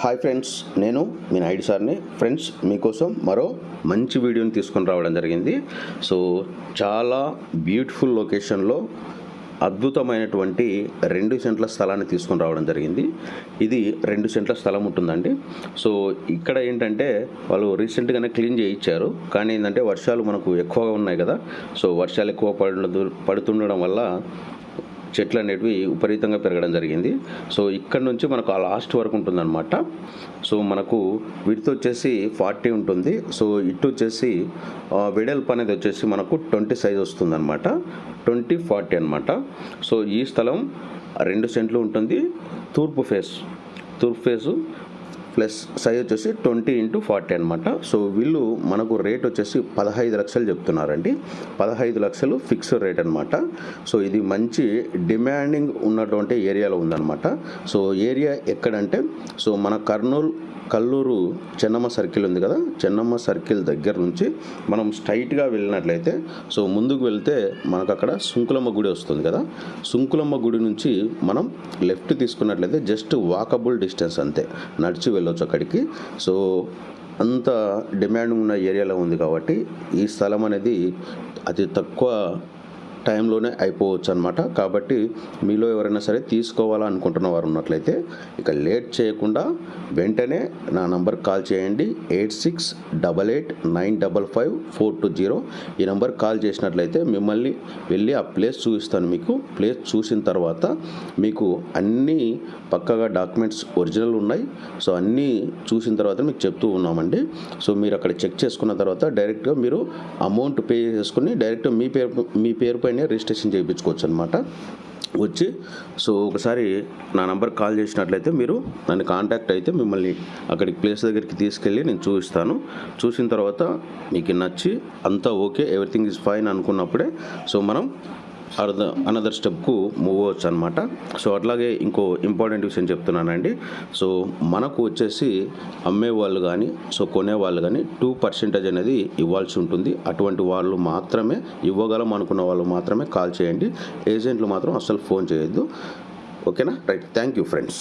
Hi friends, నేను మీ నాయుడు సార్ని. Friends, మీకోసం మరో మంచి వీడియోని తీసుకొని రావడం జరిగింది. సో చాలా బ్యూటిఫుల్ లొకేషన్లో అద్భుతమైనటువంటి 2 సెంట్ల స్థలాన్ని తీసుకొని రావడం జరిగింది. ఇది 2 సెంట్ల స్థలం ఉంటుందండి. సో ఇక్కడ ఏంటంటే వాళ్ళు రీసెంట్గానే క్లీన్ చేయించారు. కానీ ఏంటంటే వర్షాలు మనకు ఎక్కువగా ఉన్నాయి కదా. సో వర్షాలు ఎక్కువ పడుతుండడం వల్ల చెట్లు అనేటివి విపరీతంగా పెరగడం జరిగింది. సో ఇక్కడ నుంచి మనకు ఆ లాస్ట్ వరకు ఉంటుందన్నమాట. సో మనకు విడ్త్ వచ్చేసి 40 ఉంటుంది. సో ఇటు వచ్చేసి వెడల్పు అనేది వచ్చేసి మనకు 20 సైజ్ వస్తుందన్నమాట. 20-40 అనమాట. సో ఈ స్థలం 2 సెంట్లు ఉంటుంది. తూర్పు ఫేసు ప్లస్ సైజ్ వచ్చేసి 20x40 అనమాట. సో వీళ్ళు మనకు రేట్ వచ్చేసి 15 లక్షలు చెప్తున్నారండి. 15 లక్షలు ఫిక్స్డ్ రేట్ అనమాట. సో ఇది మంచి డిమాండింగ్ ఉన్నటువంటి ఏరియాలో ఉందన్నమాట. సో ఏరియా ఎక్కడంటే సో మన కల్లూరు చెన్నమ్మ సర్కిల్ ఉంది కదా, చెన్నమ్మ సర్కిల్ దగ్గర నుంచి మనం స్ట్రైట్గా వెళ్ళినట్లయితే సో ముందుకు వెళ్తే మనకు అక్కడ సుంకులమ్మ గుడి వస్తుంది కదా. సుంకులమ్మ గుడి నుంచి మనం లెఫ్ట్ తీసుకున్నట్లయితే జస్ట్ వాకబుల్ డిస్టెన్స్, అంతే, నడిచి వెళ్ళొచ్చు అక్కడికి. సో అంత డిమాండ్ ఉన్న ఏరియాలో ఉంది కాబట్టి ఈ స్థలం అనేది అతి తక్కువ టైంలోనే అయిపోవచ్చు అనమాట. కాబట్టి మీలో ఎవరైనా సరే తీసుకోవాలనుకుంటున్న వారు ఉన్నట్లయితే ఇక లేట్ చేయకుండా వెంటనే నా నంబర్కి కాల్ చేయండి. 8688955420. ఈ నెంబర్ కాల్ చేసినట్లయితే మిమ్మల్ని వెళ్ళి ఆ ప్లేస్ చూపిస్తాను. మీకు ప్లేస్ చూసిన తర్వాత మీకు అన్నీ పక్కగా డాక్యుమెంట్స్ ఒరిజినల్ ఉన్నాయి. సో అన్నీ చూసిన తర్వాత మీకు చెప్తూ ఉన్నామండి. సో మీరు అక్కడ చెక్ చేసుకున్న తర్వాత డైరెక్ట్గా మీరు అమౌంట్ పే చేసుకుని డైరెక్ట్ మీ పేరు పైన రిజిస్ట్రేషన్ చేయించుకోవచ్చు అనమాట. వచ్చి సో ఒకసారి నా నంబర్ కాల్ చేసినట్లయితే మీరు నన్ను కాంటాక్ట్ అయితే మిమ్మల్ని అక్కడికి ప్లేస్ దగ్గరికి తీసుకెళ్ళి నేను చూపిస్తాను. చూసిన తర్వాత మీకు నచ్చి అంతా ఓకే, ఎవ్రీథింగ్ ఈజ్ ఫైన్ అనుకున్నప్పుడే సో మనం అనదర్ స్టెప్కు మూవ్ అవ్వచ్చు అనమాట. సో అట్లాగే ఇంకో ఇంపార్టెంట్ విషయం చెప్తున్నానండి. సో మనకు వచ్చేసి అమ్మేవాళ్ళు కానీ సో కొనేవాళ్ళు కానీ 2% అనేది ఇవ్వాల్సి ఉంటుంది. అటువంటి వాళ్ళు మాత్రమే ఇవ్వగలం అనుకున్న వాళ్ళు మాత్రమే కాల్ చేయండి. ఏజెంట్లు మాత్రం అస్సలు ఫోన్ చేయొద్దు. ఓకేనా? రైట్. Thank you friends.